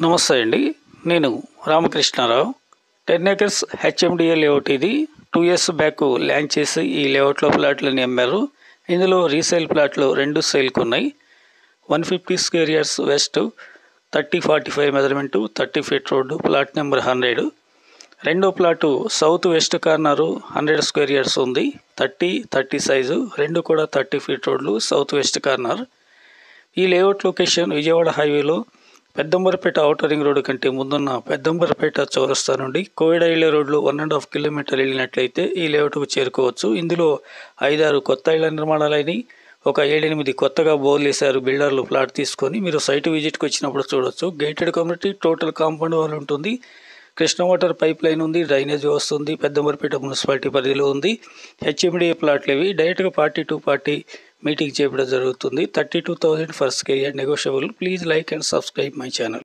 నమస్తే అండి. నేను రామకృష్ణారావు. 10 acres హెచ్ఎండిఏ లేఅవుట్ ఇది. 2 years బ్యాక్ ల్యాండ్ చేసి ఈ లేఅవుట్లో ప్లాట్లని అమ్మారు. ఇందులో రీసేల్ ప్లాట్లు 2 సేల్కి ఉన్నాయి. 150 square yards west, 30-45 measurement, 30 feet road, plot number 100. రెండో plot south west corner 100 square yards ఉంది. 30 సైజు, రెండు కూడా 30 feet రోడ్లు, సౌత్ వెస్ట్ కార్నర్. ఈ లేఅవుట్ లొకేషన్ విజయవాడ హైవేలో పెద్దంబరపేట ఔటర్ రింగ్ రోడ్డు కంటే ముందున్న పెద్దంబరపేట చౌరస్తా నుండి కోవిడ్ వెళ్ళే రోడ్లు 1.5 kilometer వెళ్ళినట్లయితే ఈ లేఅవుట్కు చేరుకోవచ్చు. ఇందులో 5-6 కొత్త ఇళ్ల నిర్మాణాలని, ఒక 7-8 కొత్తగా బోర్లు వేశారు బిల్డర్లు. ప్లాట్ తీసుకొని మీరు సైట్ విజిట్కి వచ్చినప్పుడు చూడొచ్చు. Gated community, total compound wall ఉంటుంది. కృష్ణ వాటర్ పైప్ లైన్ ఉంది, డ్రైనేజ్ వస్తుంది. పెద్దంబరపేట మున్సిపాలిటీ పరిధిలో ఉంది. హెచ్ఎండిఏ ప్లాట్లు ఇవి. డైరెక్ట్గా పార్టీ టు పార్టీ మీటింగ్ చేయడం జరుగుతుంది. 32,000 per square yard negotiable. Please like and subscribe my channel.